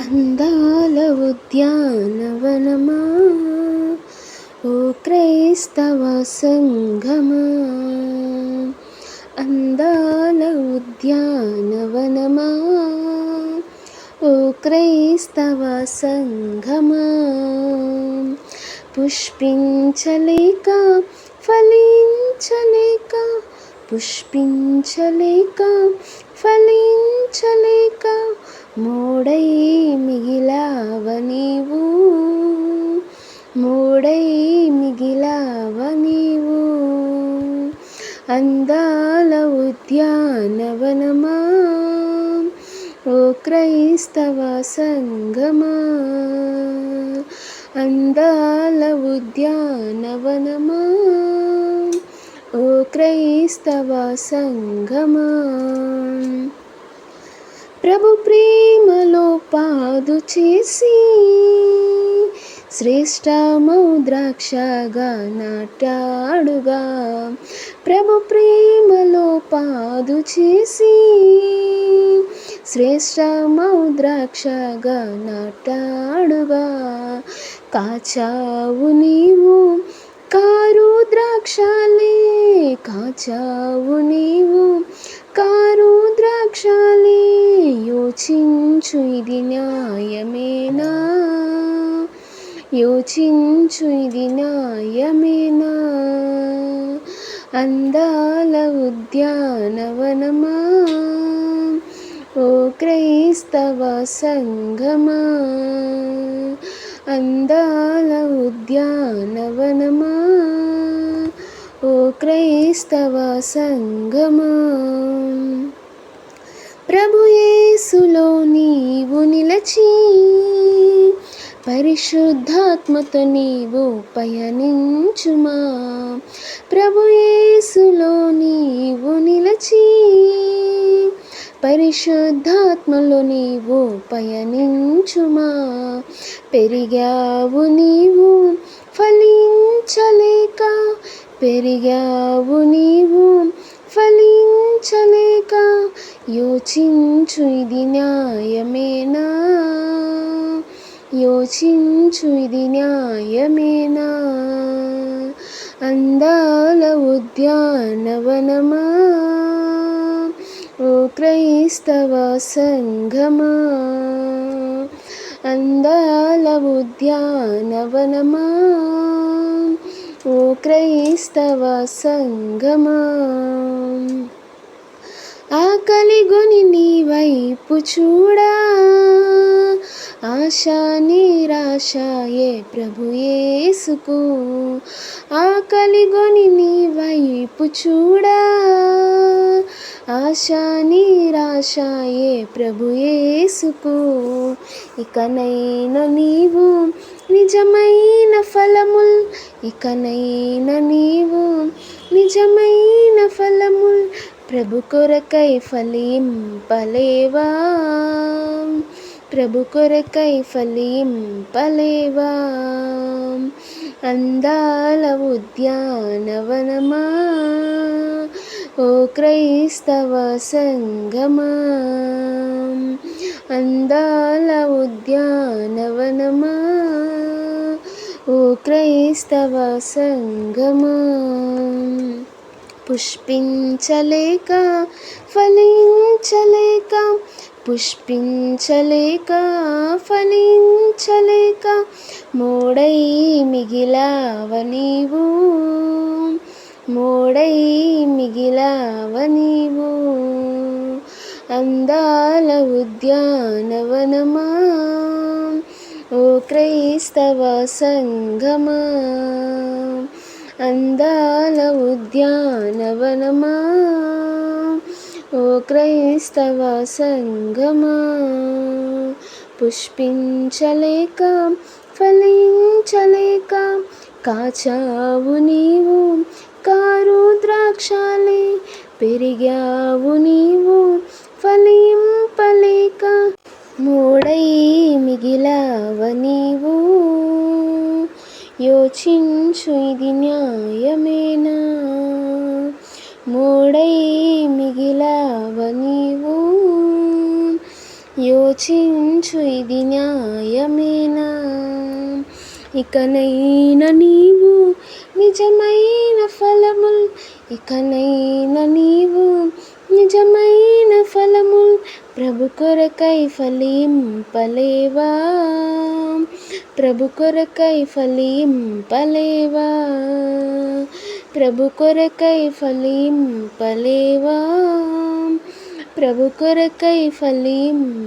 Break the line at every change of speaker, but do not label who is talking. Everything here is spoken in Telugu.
అందాల ఉద్యానవనమా, ఓ క్రైస్తవ సంఘమా. అందాల ఉద్యానవనమా, ఓ క్రైస్తవ సంఘమా. పుష్పించలేక ఫలించలేక, పుష్పించలేక ఫలించలేక, మోడై మిగిలావ నీవు, మోడై మిగిలావ నీవు. అందాల ఉద్యానవనమా, ఓ క్రైస్తవ సంఘమా. అందాల ఉద్యానవనమా, ఓ క్రైస్తవ సంఘమా. ప్రభు ప్రేమలో పాదు చేసి, శ్రేష్టమౌ ద్రాక్షగా నాటాడుగా. ప్రభు ప్రేమలో పాదు చేసి, శ్రేష్టమౌ ద్రాక్షగా నాటాడుగా. కాచావు నీవు కారు ద్రాక్షాలే, కాచావు నీవు కారు ద్రాక్షాలే. యోచించు ఇది న్యాయమేనా, యోచించు ఇది న్యాయమేనా. అందాల ఉద్యానవనమా, ఓ క్రైస్తవ సంఘమా. అందాల ఉద్యానవనమా, ఓ క్రైస్తవ సంఘమా. ప్రభు యేసులో నీవు నిలచి, పరిశుద్ధాత్మతో నీవు పయనించుమా. ప్రభు యేసులో నీవు నిలచి, పరిశుద్ధాత్మలో నీవు పయనించుమా. పెరిగావు నీవు ఫలించలేక, పెరిగావు నీవు ఫలించలేక. యోచించు ఇది న్యాయమేనా, యోచించు ఇది న్యాయమేనా. అందాల ఉద్యానవనమా, ఓ క్రైస్తవ సంఘమా. అందాల ఉద్యానవనమా, ఓ క్రైస్తవ సంఘమా. ఆకలిగొని నీ వైపు చూడా, ఆశా నిరాశయే ప్రభు యేసుకు. ఆకలిగొని నీ వైపు చూడా, ఆశా నిరాశయే ప్రభు యేసుకు. ఇకనైనా నీవు నిజమైన ఫలముల్, ఇకనైనా నీవు నిజమైన ఫలముల్ ప్రభు కొరకై ఫలింపలేవా, ప్రభు కొరకై ఫలింపలేవా. అందాల ఉద్యానవనమా, ఓ క్రైస్తవ సంఘమా. అందాల ఉద్యానవనమా, ఓ క్రైస్తవ సంఘమా. పుష్పించలేక ఫలించలేక, పుష్పించలేక ఫలించలేక, మోడై మిగిలావ నీవు, మోడై మిగిలావ నీవు. అందాల ఉద్యానవనమా, ఓ క్రైస్తవ సంఘమా. అందాల ఉద్యానవనమా, ఓ క్రైస్తవ సంఘమా. పుష్పించలేక ఫలించలేక, కాచావు నీవు కారు ద్రాక్షాలే. పెరిగావు నీవు ఫలింపలేక, మోడై మిగిలావ నీవు. యోచించు ఇది న్యాయమేనా, మోడై మిగిలావ నీవు. ఆలోచించు ఇది న్యాయమేనా? ఇకనైనా నీవు నిజమైన ఫలముల్ ఇకనైనా నీవు నిజమైన ఫలముల్ ప్రభు కొరకై ఫలింపలేవా? ప్రభు కొరకై ఫలింపలేవా? ప్రభు కొరకై ఫలింపలేవా? ప్రభు కొరకై ఫలింపలేవా?